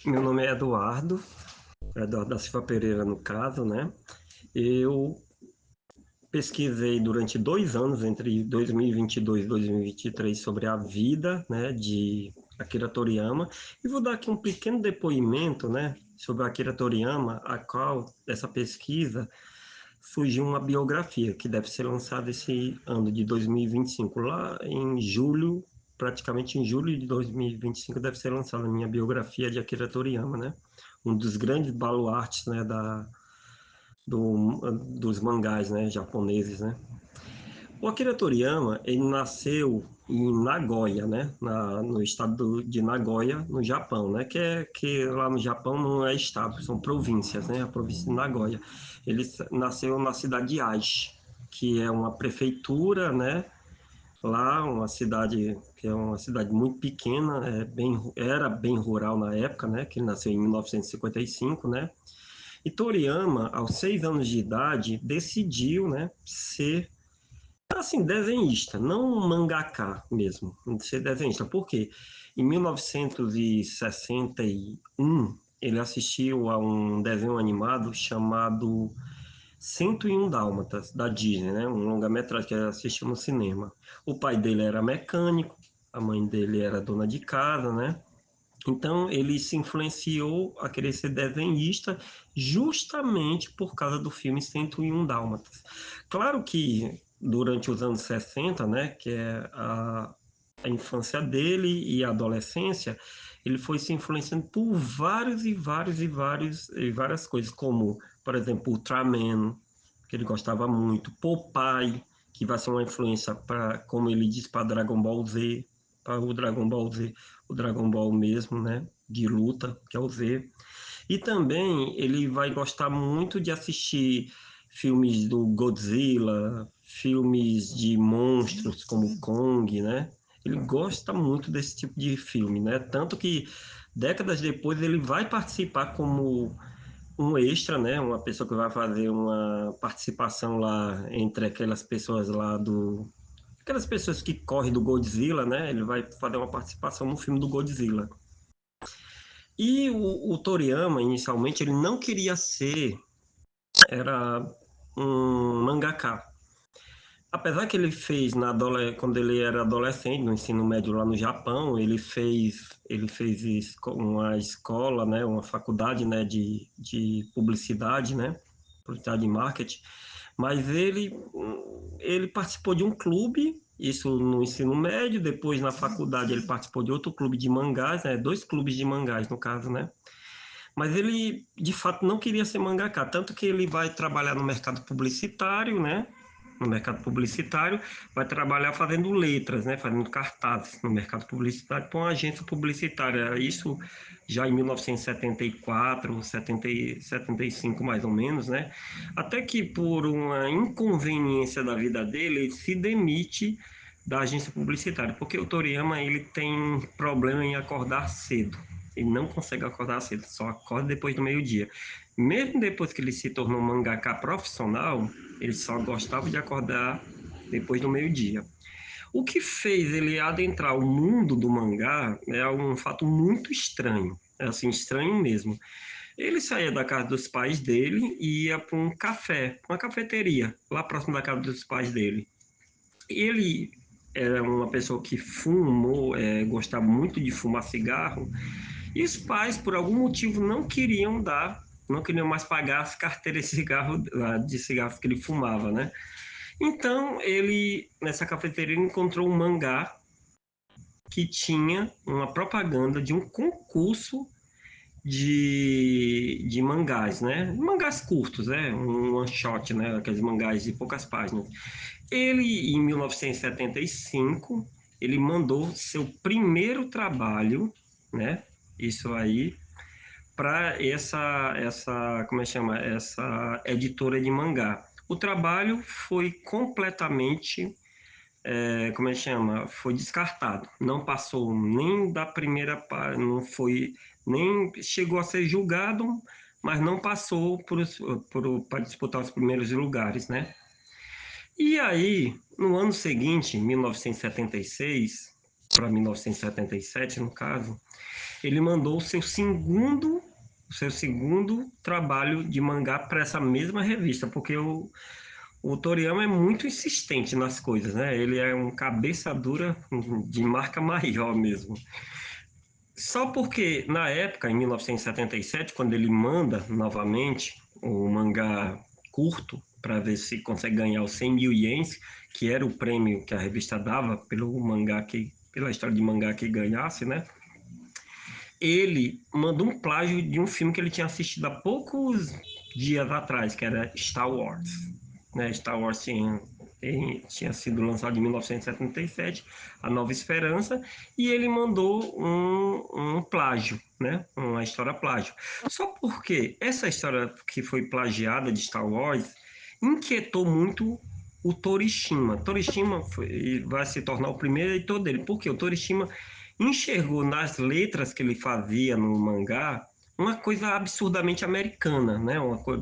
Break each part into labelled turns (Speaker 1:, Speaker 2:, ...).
Speaker 1: Meu nome é Eduardo da Silva Pereira, no caso, né? Eu pesquisei durante 2 anos, entre 2022 e 2023, sobre a vida, né, de Akira Toriyama, e vou dar aqui um pequeno depoimento, né, sobre Akira Toriyama, a qual dessa pesquisa surgiu uma biografia que deve ser lançada esse ano de 2025, lá em julho, praticamente em julho de 2025 deve ser lançada a minha biografia de Akira Toriyama, né? Um dos grandes baluartes, né, dos mangás, né, japoneses, né? O Akira Toriyama, ele nasceu em Nagoya, né, no estado de Nagoya, no Japão, né, que lá no Japão não é estado, são províncias, né, a província de Nagoya. Ele nasceu na cidade de Aichi, que é uma prefeitura, né, lá uma cidade que é uma cidade muito pequena, era bem rural na época, né, que ele nasceu em 1955, né. E Toriyama, aos 6 anos de idade, decidiu, né, ser assim, desenhista, não um mangaka mesmo, ser desenhista. Por quê? Em 1961, ele assistiu a um desenho animado chamado 101 Dálmatas, da Disney, né? Um longa-metragem que ele assistiu no cinema. O pai dele era mecânico, a mãe dele era dona de casa, né? Então ele se influenciou a querer ser desenhista justamente por causa do filme 101 Dálmatas. Claro que durante os anos 60, né, que é a infância dele e a adolescência, ele foi se influenciando por várias coisas, como, por exemplo, Ultraman, que ele gostava muito, Popeye, que vai ser uma influência para, como ele diz, para Dragon Ball Z, para o Dragon Ball Z, o Dragon Ball mesmo, né, de luta, que é o Z. E também ele vai gostar muito de assistir filmes do Godzilla, filmes de monstros como Kong, né? Ele gosta muito desse tipo de filme, né? Tanto que décadas depois ele vai participar como um extra, né? Uma pessoa que vai fazer uma participação lá entre aquelas pessoas lá aquelas pessoas que correm do Godzilla, né? Ele vai fazer uma participação no filme do Godzilla. E o Toriyama, inicialmente, ele não queria ser, era um mangaka. Apesar que ele fez quando ele era adolescente, no ensino médio lá no Japão, ele fez uma escola, né, uma faculdade, né, de publicidade, né, publicidade e marketing, mas ele participou de um clube, isso no ensino médio, depois na faculdade ele participou de outro clube de mangás, né, dois clubes de mangás no caso, né, mas ele de fato não queria ser mangaka, tanto que ele vai trabalhar no mercado publicitário, né, no mercado publicitário, vai trabalhar fazendo letras, né, fazendo cartazes no mercado publicitário para uma agência publicitária. Isso já em 1974, 75 mais ou menos, né? Até que por uma inconveniência da vida dele, ele se demite da agência publicitária, porque o Toriyama ele tem problema em acordar cedo. Ele não consegue acordar cedo, só acorda depois do meio-dia. Mesmo depois que ele se tornou mangaka profissional, ele só gostava de acordar depois do meio-dia. O que fez ele adentrar o mundo do mangá é um fato muito estranho, é assim, estranho mesmo. Ele saía da casa dos pais dele e ia para um café, uma cafeteria, lá próximo da casa dos pais dele. Ele era uma pessoa que fumou, gostava muito de fumar cigarro, e os pais, por algum motivo, não queriam mais pagar as carteiras de cigarros que ele fumava, né? Então, ele, nessa cafeteria, encontrou um mangá que tinha uma propaganda de um concurso de mangás, né? Mangás curtos, né? Um one shot, né? Aqueles mangás de poucas páginas. Ele, em 1975, ele mandou seu primeiro trabalho, né? Isso aí, para como é que chama? Essa editora de mangá. O trabalho foi completamente, como é que chama? Foi descartado. Não passou nem da primeira, não foi, nem chegou a ser julgado, mas não passou para disputar os primeiros lugares, né? E aí, no ano seguinte, em 1976, para 1977, no caso, ele mandou o seu segundo trabalho de mangá para essa mesma revista, porque o Toriyama é muito insistente nas coisas, né? Ele é um cabeça dura de marca maior mesmo. Só porque, na época, em 1977, quando ele manda novamente o mangá curto, para ver se consegue ganhar os 100 mil ienes, que era o prêmio que a revista dava pelo mangá pela história de mangá que ganhasse, né? Ele mandou um plágio de um filme que ele tinha assistido há poucos dias atrás, que era Star Wars. Né? Star Wars tinha sido lançado em 1977, A Nova Esperança, e ele mandou um plágio, né? Uma história plágio. Só porque essa história que foi plagiada de Star Wars inquietou muito o Torishima. Vai se tornar o primeiro editor dele, porque o Torishima enxergou nas letras que ele fazia no mangá uma coisa absurdamente americana, né?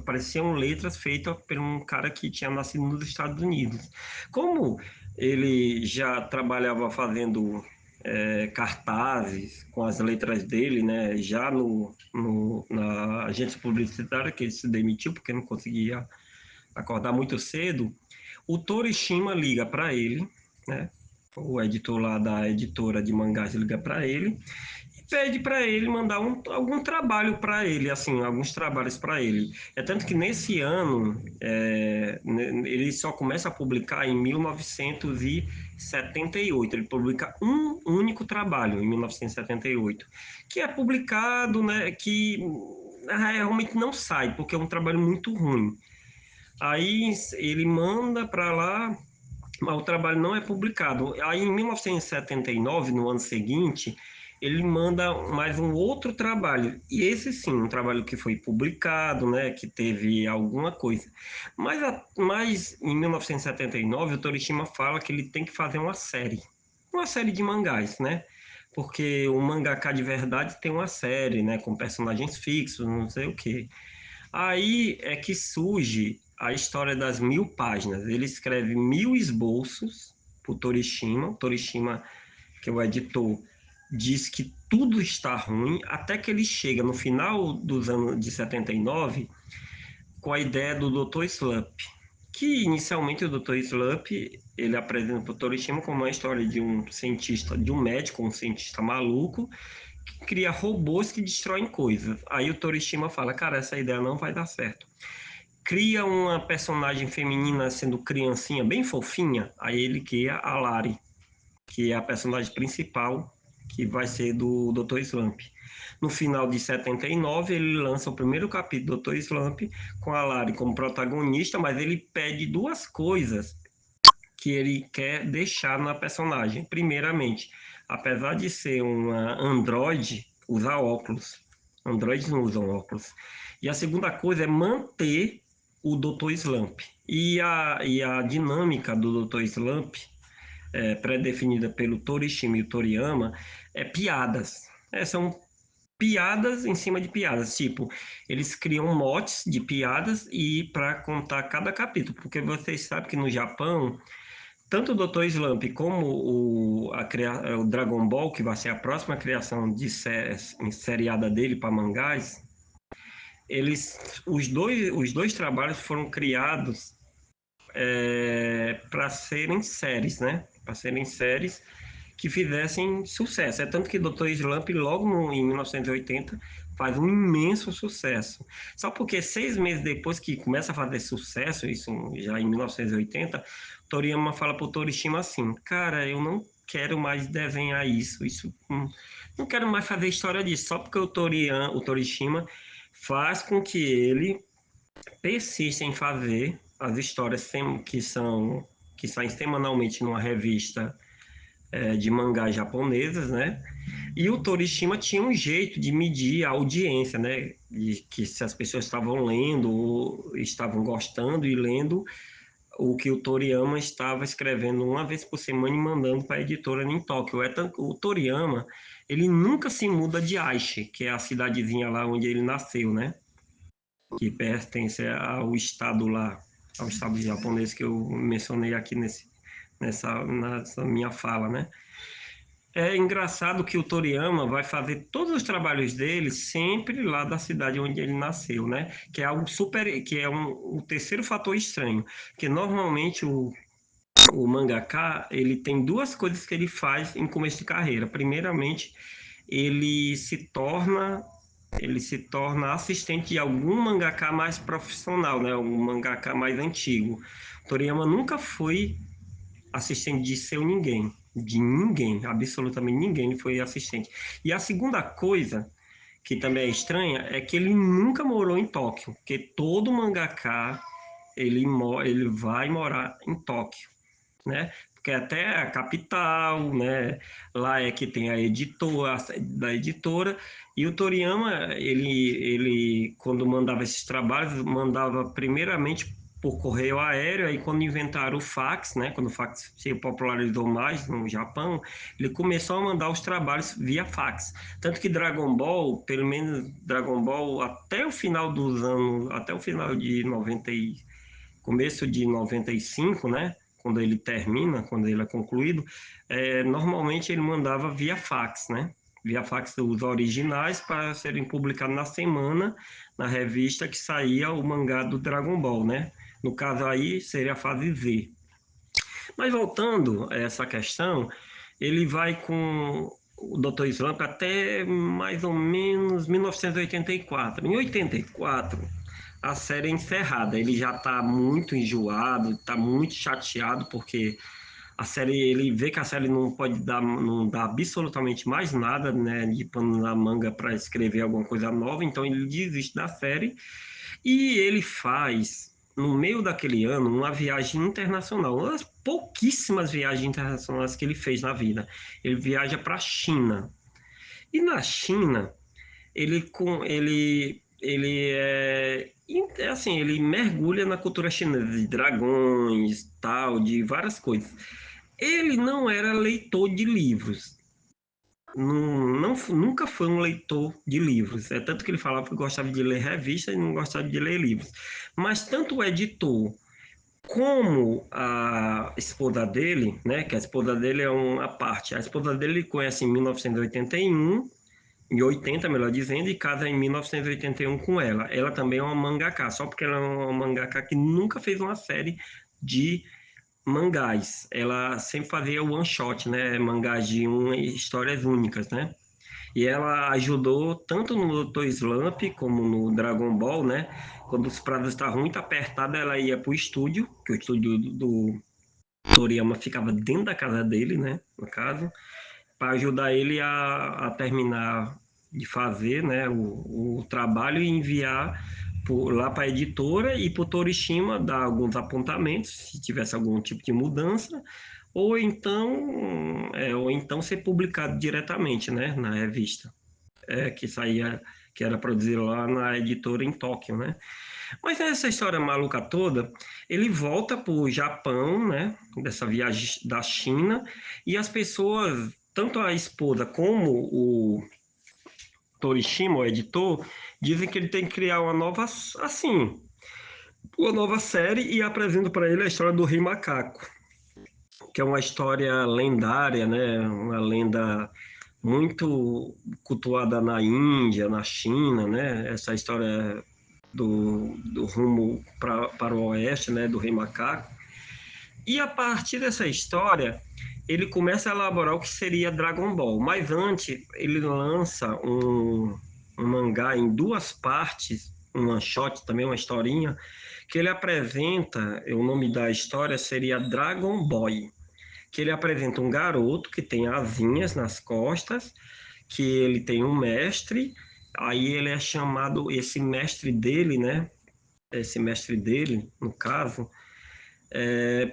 Speaker 1: Pareciam letras feitas por um cara que tinha nascido nos Estados Unidos. Como ele já trabalhava fazendo cartazes com as letras dele, né? Já na agência publicitária, que ele se demitiu porque não conseguia acordar muito cedo, o Torishima liga para ele, né? O editor lá da editora de mangás liga para ele e pede para ele mandar algum trabalho para ele, assim, alguns trabalhos para ele. É tanto que nesse ano ele só começa a publicar em 1978. Ele publica um único trabalho em 1978, que é publicado, né? Que realmente não sai, porque é um trabalho muito ruim. Aí ele manda para lá, mas o trabalho não é publicado. Aí em 1979, no ano seguinte, ele manda mais um outro trabalho. E esse sim, um trabalho que foi publicado, né, que teve alguma coisa. Mas em 1979, o Torishima fala que ele tem que fazer uma série de mangás, né? Porque o mangaka de verdade tem uma série, né, com personagens fixos, não sei o quê. Aí é que surge a história das 1000 páginas. Ele escreve 1000 esboços para o Torishima. O Torishima, que é o editor, diz que tudo está ruim, até que ele chega no final dos anos de 79 com a ideia do Dr. Slump, que inicialmente o Dr. Slump ele apresenta para o Torishima como uma história de um cientista, de um médico, um cientista maluco, que cria robôs que destroem coisas. Aí o Torishima fala, cara, essa ideia não vai dar certo. Cria uma personagem feminina sendo criancinha, bem fofinha, aí ele cria a Lari, que é a personagem principal, que vai ser do Dr. Slump. No final de 79, ele lança o primeiro capítulo do Dr. Slump, com a Lari como protagonista, mas ele pede duas coisas que ele quer deixar na personagem. Primeiramente, apesar de ser uma androide, usar óculos. Androides não usam óculos. E a segunda coisa é manter o Dr. Slump. E a dinâmica do Dr. Slump, pré-definida pelo Torishima e o Toriyama, é piadas. São piadas em cima de piadas. Tipo, eles criam motes de piadas e para contar cada capítulo. Porque vocês sabem que no Japão tanto o Dr. Slump como o Dragon Ball, que vai ser a próxima criação seriada dele para mangás, os dois trabalhos foram criados para serem séries, né? Para serem séries que fizessem sucesso. É tanto que Dr. Slump, em 1980, faz um imenso sucesso. Só porque 6 meses depois que começa a fazer sucesso, isso já em 1980, Toriyama fala para o Torishima assim, cara, eu não quero mais desenhar isso, não quero mais fazer história disso, só porque o Torishima faz com que ele persista em fazer as histórias que saem semanalmente numa revista de mangás japonesas, né? E o Torishima tinha um jeito de medir a audiência, né? De que se as pessoas estavam lendo ou estavam gostando e lendo o que o Toriyama estava escrevendo uma vez por semana e mandando para a editora em Tóquio. O Toriyama, ele nunca se muda de Aichi, que é a cidadezinha lá onde ele nasceu, né? Que pertence ao estado lá, ao estado japonês que eu mencionei aqui nessa minha fala, né? É engraçado que o Toriyama vai fazer todos os trabalhos dele sempre lá da cidade onde ele nasceu, né? Que é algo super, que é o terceiro fator estranho, que normalmente o mangaka, ele tem duas coisas que ele faz em começo de carreira. Primeiramente, ele se torna ele se torna assistente de algum mangaka mais profissional, né? Um mangaka mais antigo. Toriyama nunca foi assistente de seu ninguém, de ninguém, absolutamente ninguém foi assistente. E a segunda coisa, que também é estranha, é que ele nunca morou em Tóquio, porque todo mangaka ele vai morar em Tóquio, né? Porque até a capital, né? Lá é que tem a editora, a sede da editora, e o Toriyama, ele quando mandava esses trabalhos, mandava primeiramente por correio aéreo, aí quando inventaram o fax, né? Quando o fax se popularizou mais no Japão, ele começou a mandar os trabalhos via fax. Tanto que Dragon Ball, pelo menos Dragon Ball, até o final dos anos, até o final de 90 começo de 95, né? Quando ele termina, quando ele é concluído, normalmente ele mandava via fax, né? Via fax os originais para serem publicados na semana, na revista que saía o mangá do Dragon Ball, né? No caso aí seria a fase Z. Mas voltando a essa questão, ele vai com o Dr. Slump até mais ou menos 1984. Em 84, a série é encerrada. Ele já está muito enjoado, está muito chateado porque a série, ele vê que a série não pode dar, não dá absolutamente mais nada, né, de pano na manga para escrever alguma coisa nova, então ele desiste da série e ele faz, no meio daquele ano, uma viagem internacional, uma das pouquíssimas viagens internacionais que ele fez na vida. Ele viaja para a China. E na China, assim, ele mergulha na cultura chinesa de dragões, tal, de várias coisas. Ele não era leitor de livros. Nunca foi um leitor de livros. É tanto que ele falava que gostava de ler revistas e não gostava de ler livros. Mas tanto o editor como a esposa dele, né, que a esposa dele é uma parte, a esposa dele ele conhece em 1981, em 80, melhor dizendo, e casa em 1981 com ela. Ela também é uma mangaka, só porque ela é uma mangaka que nunca fez uma série de mangás. Ela sempre fazia one shot, né, mangás de histórias únicas, né? E ela ajudou tanto no Dr. Slump como no Dragon Ball, né? Quando os prazos estavam muito apertados, ela ia para o estúdio, que o estúdio do Toriyama ficava dentro da casa dele, né? No caso, para ajudar ele a terminar de fazer, né? O trabalho e enviar lá para a editora e para o Torishima dar alguns apontamentos, se tivesse algum tipo de mudança, ou então ser publicado diretamente, né? Na revista que saía, que era produzido lá na editora em Tóquio, né? Mas nessa história maluca toda, ele volta para o Japão, né? Dessa viagem da China, e as pessoas, tanto a esposa como o Torishima, o editor, dizem que ele tem que criar uma nova série e apresenta para ele a história do Rei Macaco, que é uma história lendária, né? Uma lenda muito cultuada na Índia, na China, né? Essa história do rumo para o oeste, né? Do Rei Macaco. E a partir dessa história, ele começa a elaborar o que seria Dragon Ball. Mas antes, ele lança um mangá em duas partes, um one shot também, uma historinha, que ele apresenta, o nome da história seria Dragon Boy, que ele apresenta um garoto que tem asinhas nas costas, que ele tem um mestre, aí ele é chamado, esse mestre dele, né? Esse mestre dele, no caso,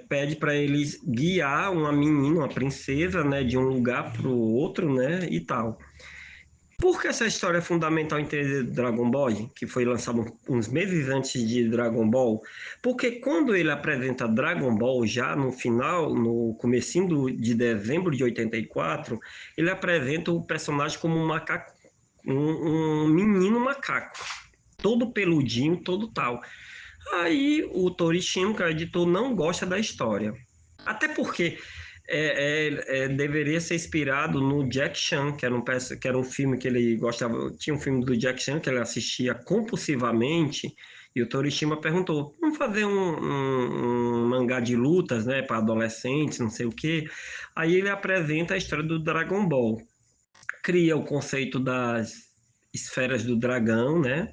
Speaker 1: pede para ele guiar uma menina, uma princesa, né, de um lugar para o outro, né, e tal. Por que essa história é fundamental em entender Dragon Ball, que foi lançado uns meses antes de Dragon Ball? Porque quando ele apresenta Dragon Ball já no final, no comecinho de dezembro de 84, ele apresenta o personagem como um macaco, um menino macaco, todo peludinho, todo tal. Aí o Torishima, que é o editor, não gosta da história. Até porque deveria ser inspirado no Jack Chan, que era um filme que ele gostava. Tinha um filme do Jack Chan que ele assistia compulsivamente. E o Torishima perguntou: vamos fazer um mangá de lutas, né, para adolescentes, não sei o quê. Aí ele apresenta a história do Dragon Ball, cria o conceito das esferas do dragão, né?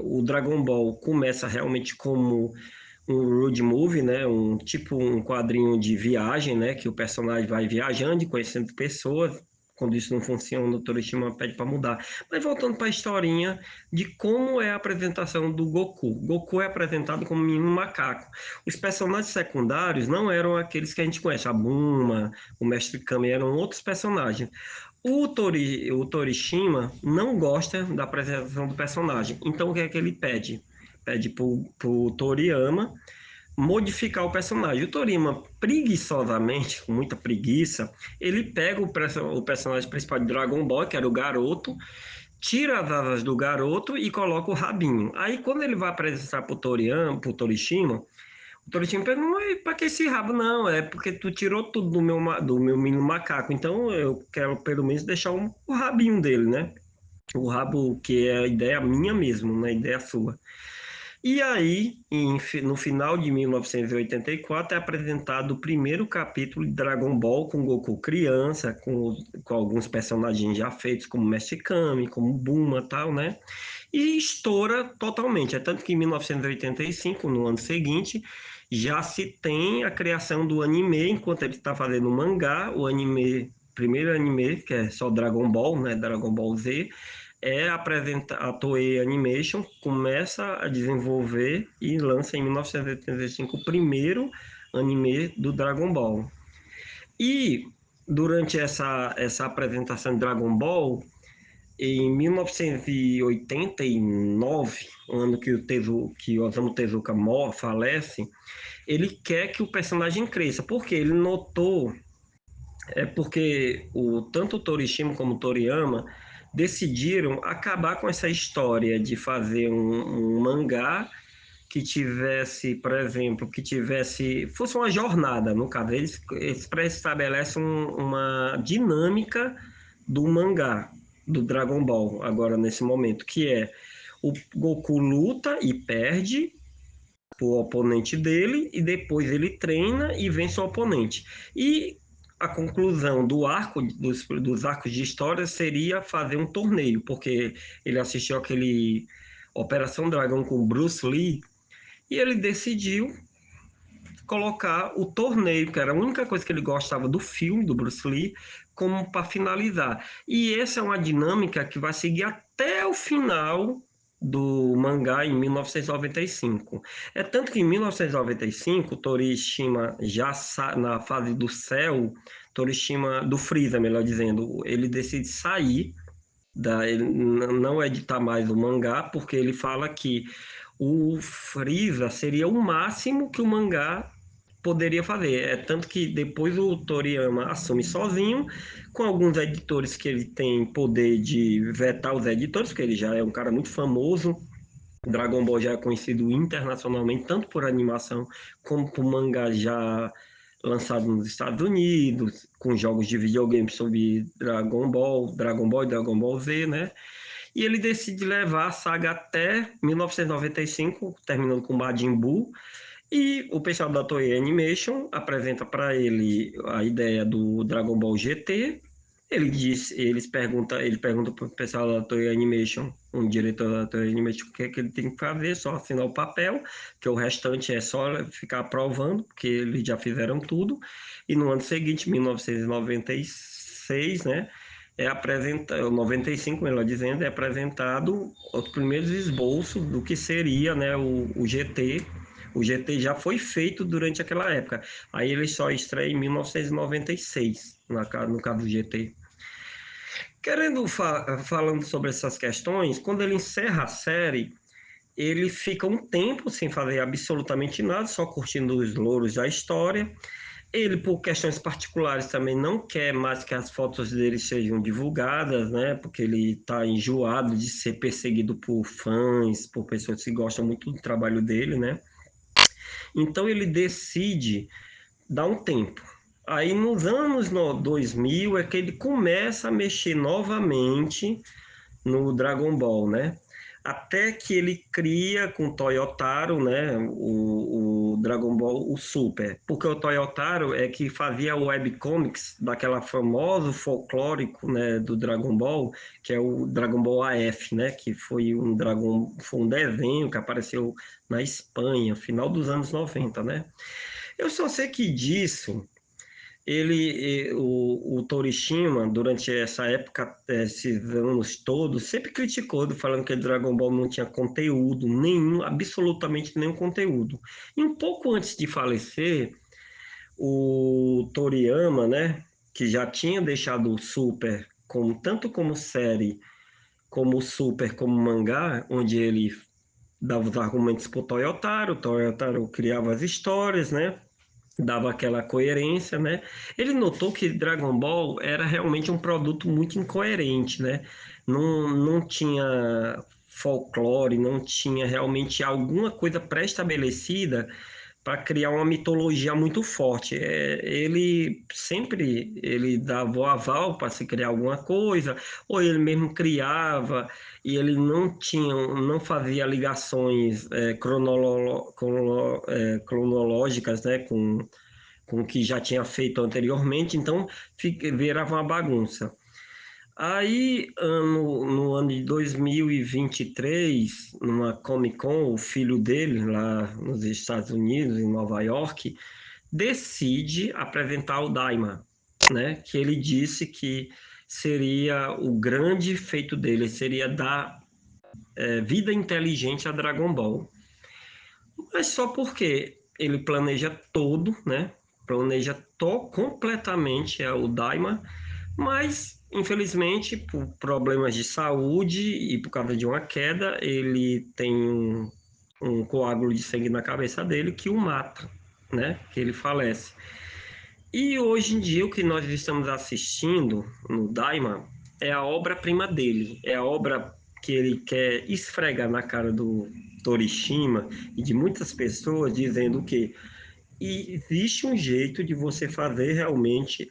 Speaker 1: O Dragon Ball começa realmente como um road movie, né? Um quadrinho de viagem, né? Que o personagem vai viajando e conhecendo pessoas. Quando isso não funciona, o Torishima pede para mudar. Mas voltando para a historinha de como é a apresentação do Goku. Goku é apresentado como um menino macaco. Os personagens secundários não eram aqueles que a gente conhece, a Bulma, o Mestre Kami, eram outros personagens. O Torishima não gosta da apresentação do personagem. Então o que é que ele pede? Pede pro Toriyama modificar o personagem. O Toriyama, preguiçosamente, com muita preguiça, ele pega o personagem principal de Dragon Ball, que era o garoto, tira as asas do garoto e coloca o rabinho. Aí quando ele vai apresentar pro Torishima, o Torishima pergunta, mas pra que esse rabo? Não, é porque tu tirou tudo do meu menino macaco, então eu quero pelo menos deixar o rabinho dele, né? O rabo que é a ideia minha mesmo, não é a ideia sua. E aí, no final de 1984, é apresentado o primeiro capítulo de Dragon Ball com Goku criança, com alguns personagens já feitos, como Mestre Kami, como Bulma e tal, né? E estoura totalmente. É tanto que em 1985, no ano seguinte, já se tem a criação do anime, enquanto ele está fazendo o mangá, o anime, primeiro anime, que é só Dragon Ball, né? Dragon Ball Z, a Toei Animation começa a desenvolver e lança em 1985 o primeiro anime do Dragon Ball. E durante essa apresentação de Dragon Ball, em 1989, o ano que Osamu Tezuka falece, ele quer que o personagem cresça, porque ele notou, porque tanto o Torishima como o Toriyama decidiram acabar com essa história de fazer um mangá que tivesse, por exemplo, fosse uma jornada, no caso, eles pré-estabelecem uma dinâmica do mangá, do Dragon Ball, agora nesse momento, que é o Goku luta e perde o oponente dele, e depois ele treina e vence o oponente. E a conclusão dos arcos de história seria fazer um torneio, porque ele assistiu aquele Operação Dragão com Bruce Lee, e ele decidiu colocar o torneio, que era a única coisa que ele gostava do filme do Bruce Lee, como para finalizar. E essa é uma dinâmica que vai seguir até o final do mangá em 1995. É tanto que em 1995, Torishima já na fase do céu, Torishima do Freeza, melhor dizendo, ele decide sair ele não editar mais o mangá, porque ele fala que o Freeza seria o máximo que o mangá poderia fazer. É tanto que depois o Toriyama assume sozinho, com alguns editores que ele tem poder de vetar os editores, porque ele já é um cara muito famoso. Dragon Ball já é conhecido internacionalmente, tanto por animação como por mangá já lançado nos Estados Unidos, com jogos de videogame sobre Dragon Ball e Dragon Ball Z, né? E ele decide levar a saga até 1995, terminando com Majin Buu, e o pessoal da Toei Animation apresenta para ele a ideia do Dragon Ball GT. Ele pergunta para o pessoal da Toei Animation, um diretor da Toei Animation, o que é que ele tem que fazer, só assinar o papel, que o restante é só ficar aprovando, porque eles já fizeram tudo. E no ano seguinte, 1996, né, 95, melhor dizendo, é apresentado os primeiros esboços do que seria, né, o GT. O GT já foi feito durante aquela época. Aí ele só estreia em 1996, no caso do GT. Falando sobre essas questões, quando ele encerra a série, ele fica um tempo sem fazer absolutamente nada, só curtindo os louros da história. Ele, por questões particulares, também não quer mais que as fotos dele sejam divulgadas, né? Porque ele está enjoado de ser perseguido por fãs, por pessoas que gostam muito do trabalho dele, né? Então ele decide dar um tempo. Aí nos anos 2000 é que ele começa a mexer novamente no Dragon Ball, né? Até que ele cria com o Toyotaro, né, o Dragon Ball, o Super. Porque o Toyotaro é que fazia o webcomics daquela famoso folclórico, né, do Dragon Ball, que é o Dragon Ball AF, né, que foi um desenho que apareceu na Espanha, final dos anos 90, né? Eu só sei que disso o Torishima, durante essa época, esses anos todos, sempre criticou, falando que Dragon Ball não tinha conteúdo nenhum, absolutamente nenhum conteúdo. E um pouco antes de falecer, o Toriyama, né, que já tinha deixado o Super como, tanto como série, como o Super, como mangá, onde ele dava os argumentos para o Toyotaro criava as histórias, né? Dava aquela coerência, né? Ele notou que Dragon Ball era realmente um produto muito incoerente, né? Não tinha folclore, não tinha realmente alguma coisa pré-estabelecida para criar uma mitologia muito forte. Ele sempre ele dava o aval para se criar alguma coisa, ou ele mesmo criava e ele não fazia ligações cronológicas, né, com o que já tinha feito anteriormente, então virava uma bagunça. Aí, no ano de 2023, numa Comic Con, o filho dele, lá nos Estados Unidos, em Nova York, decide apresentar o Daima, né? Que ele disse que seria o grande feito dele, seria dar vida inteligente a Dragon Ball. Mas só porque ele planeja todo, né? Planeja completamente o Daima, mas infelizmente por problemas de saúde e por causa de uma queda, ele tem um coágulo de sangue na cabeça dele que o mata, né? Que ele falece. E hoje em dia o que nós estamos assistindo no Daima é a obra-prima dele, é a obra que ele quer esfregar na cara do Torishima e de muitas pessoas, dizendo que existe um jeito de você fazer realmente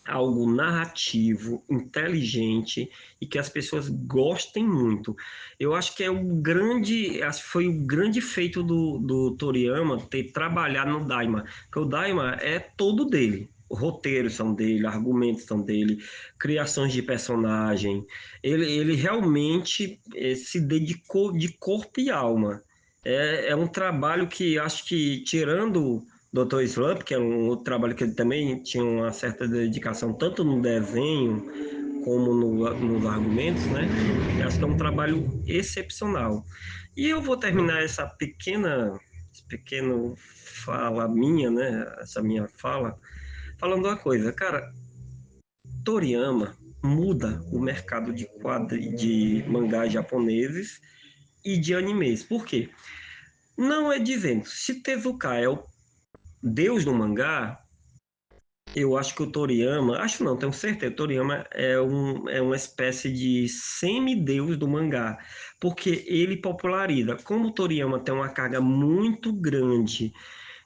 Speaker 1: algo narrativo, inteligente e que as pessoas gostem muito. Eu acho que acho que foi o grande feito do Toriyama ter trabalhado no Daima, porque o Daima é todo dele. Roteiros são dele, argumentos são dele, criações de personagem. Ele realmente se dedicou de corpo e alma. É um trabalho que acho que, tirando Dr. Slump, que é um outro trabalho que ele também tinha uma certa dedicação, tanto no desenho como nos argumentos, né? Eu acho que é um trabalho excepcional. E eu vou terminar esse pequeno fala minha, né? Essa minha fala, falando uma coisa, cara, Toriyama muda o mercado de mangás japoneses e de animes. Por quê? Não é dizendo, se Tezuka é o deus do mangá, eu acho que o Toriyama, acho não, tenho certeza, o Toriyama é uma espécie de semideus do mangá, porque ele populariza. Como o Toriyama tem uma carga muito grande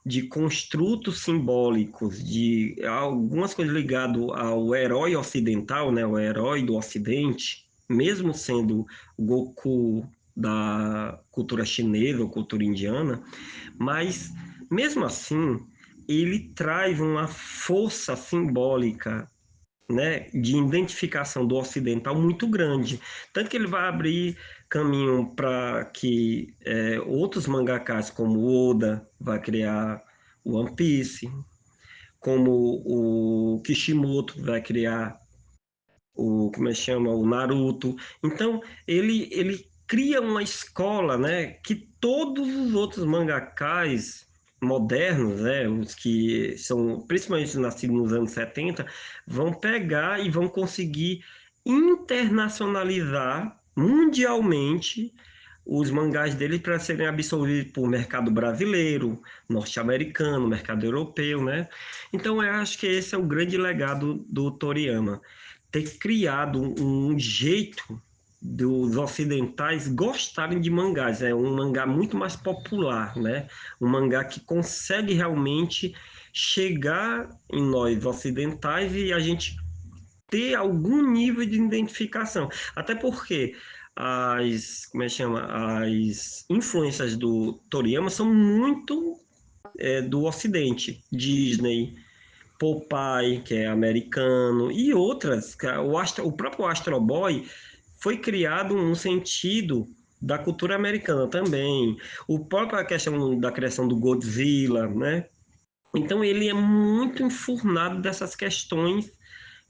Speaker 1: de construtos simbólicos, de algumas coisas ligadas ao herói ocidental, né, o herói do Ocidente, mesmo sendo Goku da cultura chinesa ou cultura indiana, mas mesmo assim ele traz uma força simbólica, né, de identificação do ocidental muito grande. Tanto que ele vai abrir caminho para que outros mangakas, como Oda, vai criar o One Piece, como o Kishimoto vai criar como é que chama, o Naruto. Então, ele cria uma escola, né, que todos os outros mangakás modernos, né, os que são principalmente nascidos nos anos 70, vão pegar e vão conseguir internacionalizar mundialmente os mangás dele para serem absorvidos por mercado brasileiro, norte-americano, mercado europeu, né? Então eu acho que esse é o grande legado do Toriyama, ter criado um jeito dos ocidentais gostarem de mangás. É um mangá muito mais popular, né? Um mangá que consegue realmente chegar em nós ocidentais e a gente ter algum nível de identificação. Até porque como é que chama? As influências do Toriyama são muito do Ocidente. Disney, Popeye, que é americano, e outras. O próprio Astro Boy foi criado no sentido da cultura americana também. O próprio a questão da criação do Godzilla, né? Então ele é muito enfurnado dessas questões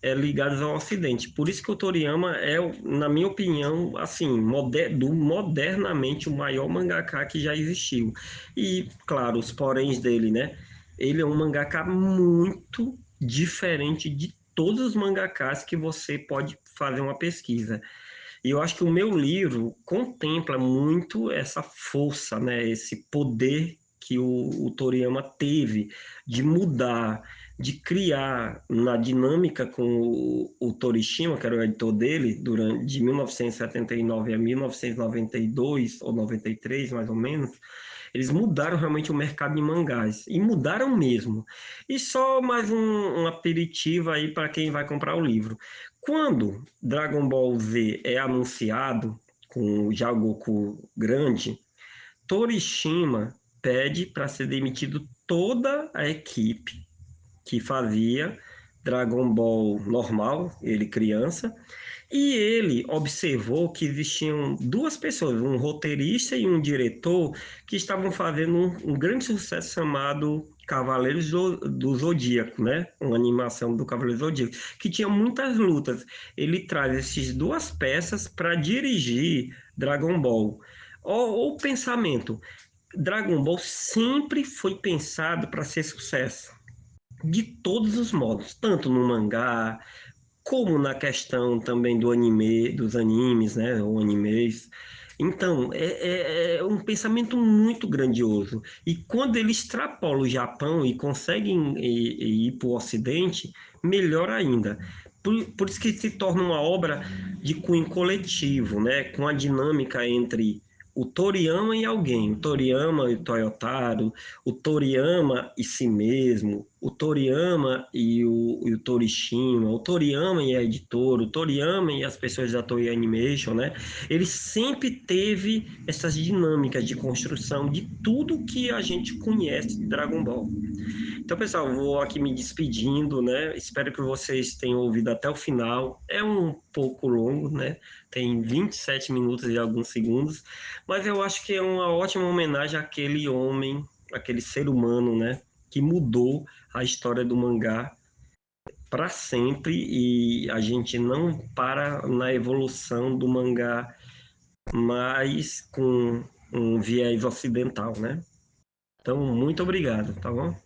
Speaker 1: ligadas ao Ocidente. Por isso que o Toriyama é, na minha opinião, assim, modernamente o maior mangaka que já existiu. E, claro, os poréns dele, né? Ele é um mangaka muito diferente de todos os mangakas que você pode fazer uma pesquisa. E eu acho que o meu livro contempla muito essa força, né? Esse poder que o Toriyama teve de mudar, de criar na dinâmica com o Torishima, que era o editor dele, de 1979 a 1992 ou 93, mais ou menos. Eles mudaram realmente o mercado de mangás, e mudaram mesmo. E só mais um aperitivo aí para quem vai comprar o livro. Quando Dragon Ball Z é anunciado, com já o Goku grande, Torishima pede para ser demitido toda a equipe que fazia Dragon Ball normal, ele criança, e ele observou que existiam duas pessoas, um roteirista e um diretor, que estavam fazendo um grande sucesso chamado Cavaleiros do Zodíaco, né? Uma animação do Cavaleiro do Zodíaco, que tinha muitas lutas. Ele traz essas duas peças para dirigir Dragon Ball. O pensamento, Dragon Ball sempre foi pensado para ser sucesso, de todos os modos, tanto no mangá, como na questão também do anime, dos animes, né, ou animes. Então, é um pensamento muito grandioso. E quando ele extrapola o Japão e consegue ir para o Ocidente, melhor ainda. Por isso que se torna uma obra de cunho coletivo, né, com a dinâmica entre o Toriyama e alguém, o Toriyama e o Toyotaro, o Toriyama e si mesmo, o Toriyama e o Torishima, o Toriyama e a editora, o Toriyama e as pessoas da Toei Animation, né? Ele sempre teve essas dinâmicas de construção de tudo que a gente conhece de Dragon Ball. Então, pessoal, vou aqui me despedindo, né? Espero que vocês tenham ouvido até o final. É um pouco longo, né? Tem 27 minutos e alguns segundos, mas eu acho que é uma ótima homenagem àquele homem, aquele ser humano, né? Que mudou a história do mangá para sempre e a gente não para na evolução do mangá, mas com um viés ocidental, né? Então, muito obrigado, tá bom?